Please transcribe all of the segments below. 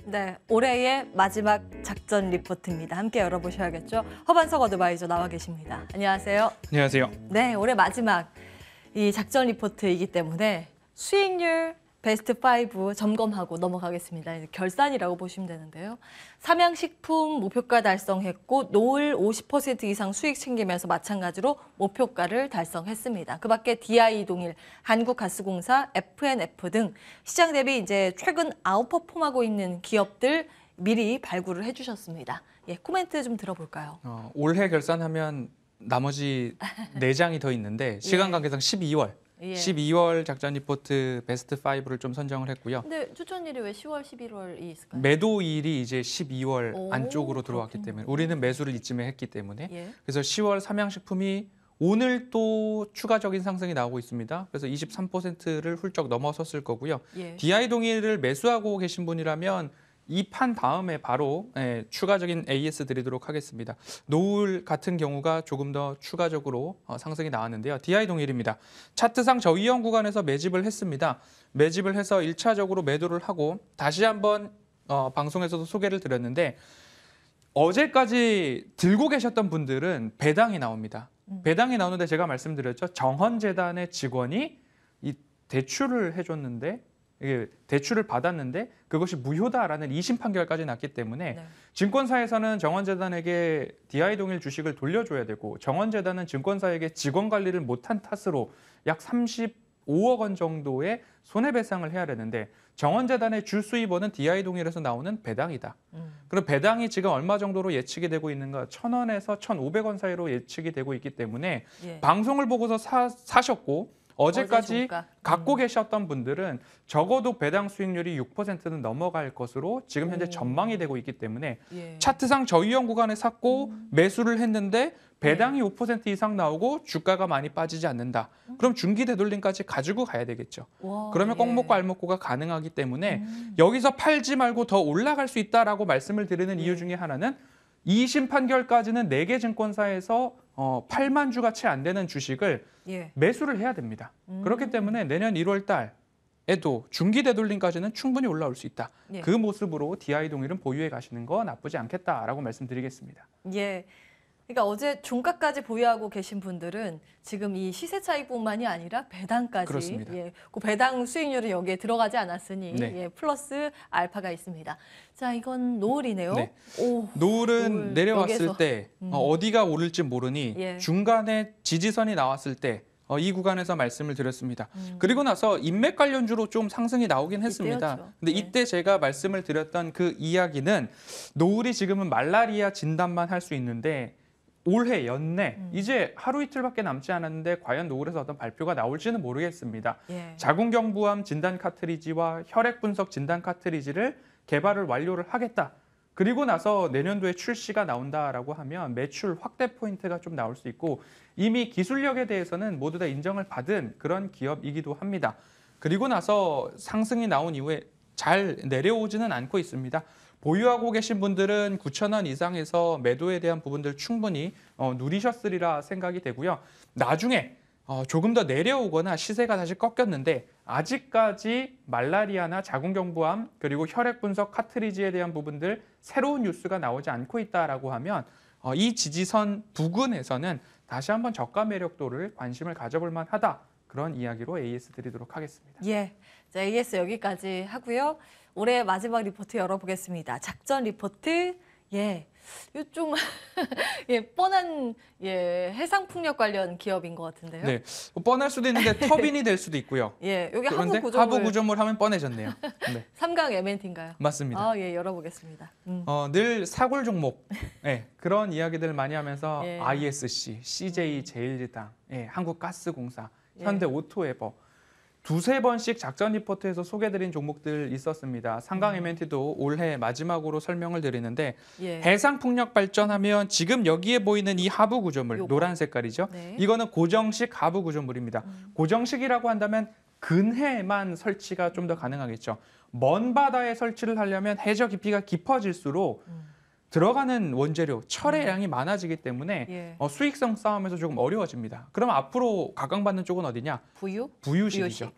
네, 올해의 마지막 작전 리포트입니다. 함께 열어보셔야겠죠. 허반석 어드바이저 나와 계십니다. 안녕하세요. 안녕하세요. 네, 올해 마지막 이 작전 리포트이기 때문에 수익률 베스트 5 점검하고 넘어가겠습니다. 이제 결산이라고 보시면 되는데요. 삼양식품 목표가 달성했고 노을 50% 이상 수익 챙기면서 마찬가지로 목표가를 달성했습니다. 그 밖에 DI동일, 한국가스공사, FNF 등 시장 대비 이제 최근 아웃퍼폼하고 있는 기업들 미리 발굴을 해주셨습니다. 예, 코멘트 좀 들어볼까요? 올해 결산하면 나머지 4장이 더 있는데 시간 관계상 12월. 예. 12월 작전 리포트 베스트 5를 좀 선정을 했고요. 근데 추천일이 왜 10월, 11월이 있을까요? 매도일이 이제 12월 오, 안쪽으로 들어왔기 그렇군요. 때문에 우리는 매수를 이쯤에 했기 때문에 예. 그래서 10월 삼양식품이 오늘 또 추가적인 상승이 나오고 있습니다. 그래서 23%를 훌쩍 넘어섰을 거고요. 예. DI동일을 매수하고 계신 분이라면 이 판 다음에 바로 추가적인 AS 드리도록 하겠습니다. 노을 같은 경우가 조금 더 추가적으로 상승이 나왔는데요. DI동일입니다. 차트상 저위험 구간에서 매집을 했습니다. 매집을 해서 1차적으로 매도를 하고 다시 한번 방송에서도 소개를 드렸는데 어제까지 들고 계셨던 분들은 배당이 나옵니다. 배당이 나오는데 제가 말씀드렸죠. 정헌재단의 직원이 이 대출을 해줬는데 대출을 받았는데 그것이 무효다라는 2심 판결까지 났기 때문에 네. 증권사에서는 정헌재단에게 DI동일 주식을 돌려줘야 되고 정헌재단은 증권사에게 직원 관리를 못한 탓으로 약 35억 원 정도의 손해배상을 해야 되는데 정헌재단의 주 수입원은 DI동일에서 나오는 배당이다. 그럼 배당이 지금 얼마 정도로 예측이 되고 있는가? 1,000원에서 1,500원 사이로 예측이 되고 있기 때문에 예. 방송을 보고서 사셨고 어제까지 어제 갖고 계셨던 분들은 적어도 배당 수익률이 6%는 넘어갈 것으로 지금 현재 전망이 되고 있기 때문에 예. 차트상 저위험 구간에 샀고 매수를 했는데 배당이 5% 이상 나오고 주가가 많이 빠지지 않는다. 그럼 중기 되돌림까지 가지고 가야 되겠죠. 와, 그러면 꼭 예. 먹고 알 먹고가 가능하기 때문에 여기서 팔지 말고 더 올라갈 수 있다라고 말씀을 드리는 이유 중에 하나는 2심 판결까지는 4개 증권사에서 8만 주가 채 안 되는 주식을 예. 매수를 해야 됩니다. 그렇기 때문에 내년 1월 달에도 중기 되돌림까지는 충분히 올라올 수 있다. 예. 그 모습으로 DI동일은 보유해 가시는 거 나쁘지 않겠다라고 말씀드리겠습니다. 예. 그러니까 어제 종가까지 보유하고 계신 분들은 지금 이 시세 차익뿐만이 아니라 배당까지 그렇습니다. 예, 그 배당 수익률은 여기에 들어가지 않았으니 네. 예, 플러스 알파가 있습니다. 자, 이건 노을이네요. 네. 오, 노을은 노을 내려왔을 여기에서. 때 어디가 오를지 모르니 예. 중간에 지지선이 나왔을 때 이 구간에서 말씀을 드렸습니다. 그리고 나서 인맥 관련주로 좀 상승이 나오긴 했습니다. 이때였죠. 근데 네. 이때 제가 말씀을 드렸던 그 이야기는 노을이 지금은 말라리아 진단만 할 수 있는데 올해 연내 이제 하루 이틀밖에 남지 않았는데 과연 노을에서 어떤 발표가 나올지는 모르겠습니다. 예. 자궁경부암 진단 카트리지와 혈액 분석 진단 카트리지를 개발을 완료를 하겠다. 그리고 나서 내년도에 출시가 나온다라고 하면 매출 확대 포인트가 좀 나올 수 있고 이미 기술력에 대해서는 모두 다 인정을 받은 그런 기업이기도 합니다. 그리고 나서 상승이 나온 이후에 잘 내려오지는 않고 있습니다. 보유하고 계신 분들은 9,000원 이상에서 매도에 대한 부분들 충분히 누리셨으리라 생각이 되고요. 나중에 조금 더 내려오거나 시세가 다시 꺾였는데 아직까지 말라리아나 자궁경부암 그리고 혈액 분석 카트리지에 대한 부분들 새로운 뉴스가 나오지 않고 있다라고 하면 이 지지선 부근에서는 다시 한번 저가 매력도를 관심을 가져볼 만하다. 그런 이야기로 AS 드리도록 하겠습니다. 예. 자, AS 여기까지 하고요. 올해 마지막 리포트 열어보겠습니다. 작전 리포트. 예. 요 좀 예, 뻔한 예, 해상풍력 관련 기업인 것 같은데요. 네, 뻔할 수도 있는데 터빈이 될 수도 있고요. 예, 여기 그런데 하부 구조물 하면 뻔해졌네요. 네, 3강 MNT인가요? 맞습니다. 아, 예, 열어보겠습니다. 늘 사골 종목 네, 그런 이야기들 많이 하면서 예. ISC, CJ 제일제당, 한국가스공사, 예. 현대오토에버 두세 번씩 작전 리포트에서 소개드린 종목들 있었습니다. 상강 MNT도 올해 마지막으로 설명을 드리는데 예. 해상풍력 발전하면 지금 여기에 보이는 이 하부 구조물 요거. 노란 색깔이죠. 네. 이거는 고정식 하부 구조물입니다. 고정식이라고 한다면 근해에만 설치가 좀 더 가능하겠죠. 먼 바다에 설치를 하려면 해저 깊이가 깊어질수록 들어가는 원재료, 철의 양이 많아지기 때문에 예. 수익성 싸움에서 조금 어려워집니다. 그럼 앞으로 각광받는 쪽은 어디냐? 부유? 부유식이죠. 부유식.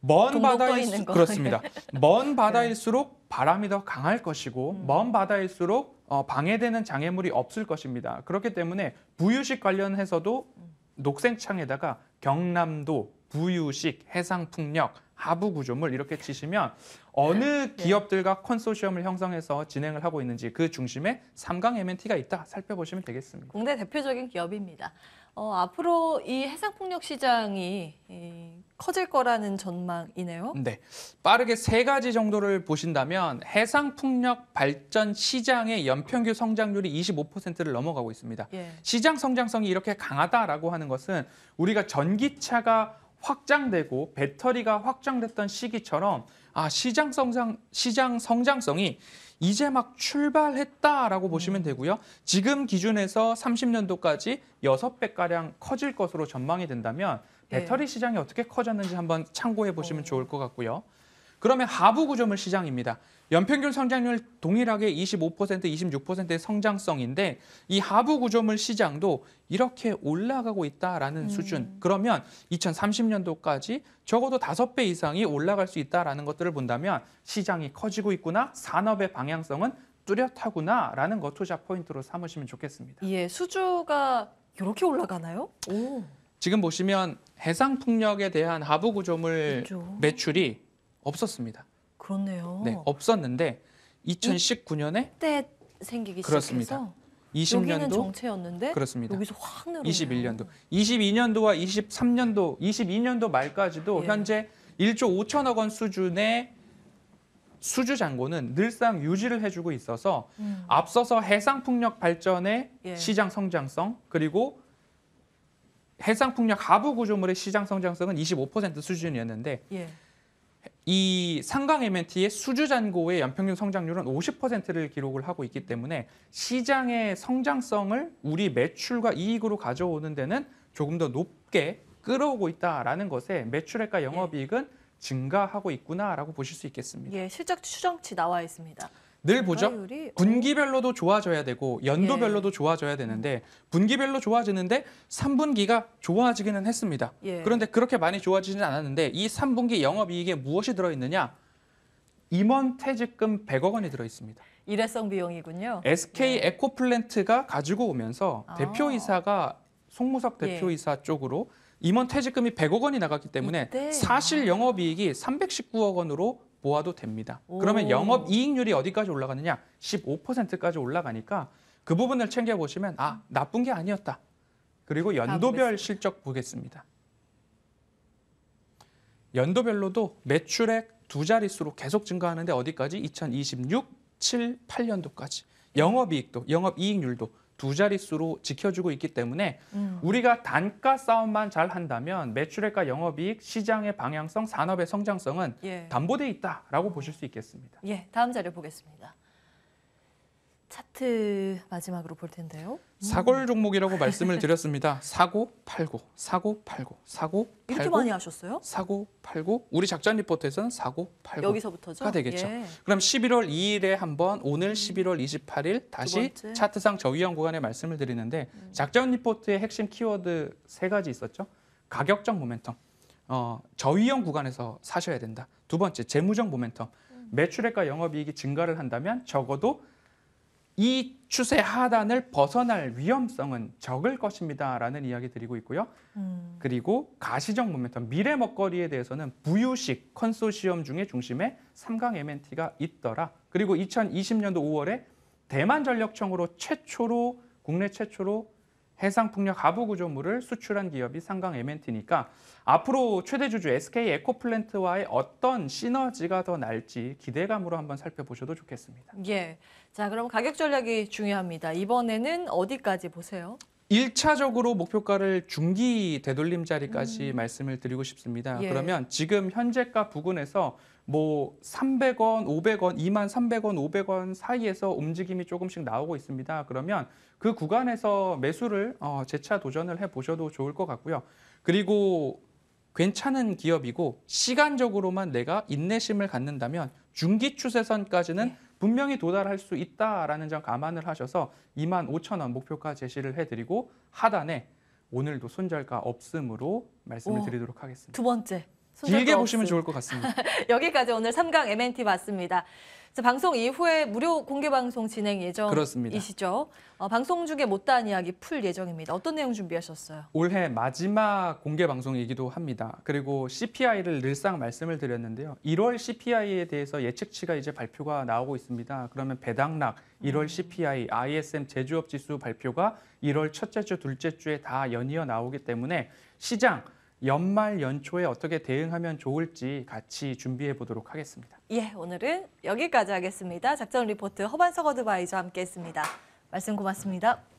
먼 동독 떠 바다일수록 있는 거. 그렇습니다. 먼 바다일수록 바람이 더 강할 것이고 먼 바다일수록 방해되는 장애물이 없을 것입니다. 그렇기 때문에 부유식 관련해서도 녹색창에다가 경남도, 부유식, 해상풍력, 하부구조물 이렇게 치시면 어느 기업들과 컨소시엄을 형성해서 진행을 하고 있는지 그 중심에 삼강 M&T가 있다 살펴보시면 되겠습니다. 국내 대표적인 기업입니다. 앞으로 이 해상풍력 시장이 커질 거라는 전망이네요. 네, 빠르게 세 가지 정도를 보신다면 해상풍력 발전 시장의 연평균 성장률이 25%를 넘어가고 있습니다. 예. 시장 시장 성장성이 이렇게 강하다라고 하는 것은 우리가 전기차가 확장되고 배터리가 확장됐던 시기처럼 시장 성장성이 이제 막 출발했다라고 보시면 되고요. 지금 기준에서 30년도까지 6배가량 커질 것으로 전망이 된다면 배터리 시장이 어떻게 커졌는지 한번 참고해 보시면 좋을 것 같고요. 그러면 하부 구조물 시장입니다. 연평균 성장률 동일하게 25%, 26%의 성장성인데 이 하부 구조물 시장도 이렇게 올라가고 있다라는 수준. 그러면 2030년도까지 적어도 5배 이상이 올라갈 수 있다라는 것들을 본다면 시장이 커지고 있구나, 산업의 방향성은 뚜렷하구나라는 것 투자 포인트로 삼으시면 좋겠습니다. 예, 수주가 이렇게 올라가나요? 오, 지금 보시면 해상풍력에 대한 하부 구조물 그렇죠. 매출이 없었습니다. 그렇네요. 네, 없었는데 2019년에 때 생기기 그렇습니다. 시작해서 여기는 20년도 정체였는데 그렇습니다. 여기서 확 늘어나요. 21년도, 22년도와 23년도, 22년도 말까지도 예. 현재 1조 5천억 원 수준의 수주 잔고는 늘상 유지를 해주고 있어서 앞서서 해상풍력 발전의 예. 시장 성장성 그리고 해상풍력 하부 구조물의 시장 성장성은 25% 수준이었는데 예. 이 상강 M&T의 수주 잔고의 연평균 성장률은 50%를 기록을 하고 있기 때문에 시장의 성장성을 우리 매출과 이익으로 가져오는 데는 조금 더 높게 끌어오고 있다라는 것에 매출액과 영업이익은 증가하고 있구나라고 보실 수 있겠습니다. 예, 실적 추정치 나와 있습니다. 늘 보죠. 증가율이, 분기별로도 좋아져야 되고 연도별로도 좋아져야 되는데 분기별로 좋아지는데 3분기가 좋아지기는 했습니다. 예. 그런데 그렇게 많이 좋아지지는 않았는데 이 3분기 영업이익에 무엇이 들어있느냐? 임원 퇴직금 100억 원이 들어있습니다. 일회성 비용이군요. SK 네. 에코플랜트가 가지고 오면서 아. 대표이사가 송무석 예. 대표이사 쪽으로 임원 퇴직금이 100억 원이 나갔기 때문에 이때? 사실 영업이익이 319억 원으로 보아도 됩니다. 오. 그러면 영업이익률이 어디까지 올라가느냐? 15%까지 올라가니까 그 부분을 챙겨보시면 나쁜 게 아니었다. 그리고 연도별 실적 보겠습니다. 연도별로도 매출액 두 자릿수로 계속 증가하는데 어디까지? 2026, 7, 8년도까지. 영업이익도, 영업이익률도 두 자릿수로 지켜주고 있기 때문에 우리가 단가 싸움만 잘 한다면 매출액과 영업이익, 시장의 방향성, 산업의 성장성은 예. 담보돼 있다라고 보실 수 있겠습니다. 예, 다음 자료 보겠습니다. 차트 마지막으로 볼 텐데요. 사골 종목이라고 말씀을 드렸습니다. 사고, 팔고, 사고, 팔고, 사고, 이렇게 팔고, 많이 하셨어요? 사고, 팔고. 우리 작전 리포트에서는 사고, 팔고. 여기서부터죠? 가 되겠죠. 예. 그럼 11월 2일에 한번 오늘 11월 28일 다시 번째. 차트상 저위험 구간에 말씀을 드리는데 작전 리포트의 핵심 키워드 세 가지 있었죠. 가격적 모멘텀, 저위험 구간에서 사셔야 된다. 두 번째, 재무적 모멘텀, 매출액과 영업이익이 증가를 한다면 적어도 이 추세 하단을 벗어날 위험성은 적을 것입니다라는 이야기 드리고 있고요. 그리고 가시적 모멘텀, 미래 먹거리에 대해서는 부유식 컨소시엄 중에 중심에 삼강 M&T가 있더라. 그리고 2020년도 5월에 대만전력청으로 국내 최초로 해상풍력 하부 구조물을 수출한 기업이 삼강 M&T니까 앞으로 최대 주주 SK 에코플랜트와의 어떤 시너지가 더 날지 기대감으로 한번 살펴보셔도 좋겠습니다. 예. 자, 그럼 가격 전략이 중요합니다. 이번에는 어디까지 보세요? 1차적으로 목표가를 중기 되돌림 자리까지 말씀을 드리고 싶습니다. 예. 그러면 지금 현재가 부근에서 뭐 300원, 500원, 2만 300원, 500원 사이에서 움직임이 조금씩 나오고 있습니다. 그러면 그 구간에서 매수를 재차 도전을 해보셔도 좋을 것 같고요. 그리고 괜찮은 기업이고 시간적으로만 내가 인내심을 갖는다면 중기 추세선까지는 네. 분명히 도달할 수 있다라는 점 감안을 하셔서 25,000원 목표가 제시를 해드리고 하단에 오늘도 손절가 없음으로 말씀을 오. 드리도록 하겠습니다. 두 번째. 길게 보시면 없음. 좋을 것 같습니다. 여기까지 오늘 3강 MNT 봤습니다. 자, 방송 이후에 무료 공개 방송 진행 그렇습니다. 예정이시죠? 방송 중에 못다한 이야기 풀 예정입니다. 어떤 내용 준비하셨어요? 올해 마지막 공개 방송이기도 합니다. 그리고 CPI를 늘상 말씀을 드렸는데요. 1월 CPI에 대해서 예측치가 이제 발표가 나오고 있습니다. 그러면 배당락 1월 CPI, ISM 제조업 지수 발표가 1월 첫째 주, 둘째 주에 다 연이어 나오기 때문에 시장 연말 연초에 어떻게 대응하면 좋을지 같이 준비해 보도록 하겠습니다. 예, 오늘은 여기까지 하겠습니다. 작전 리포트 허반석 어드바이저와 함께했습니다. 말씀 고맙습니다.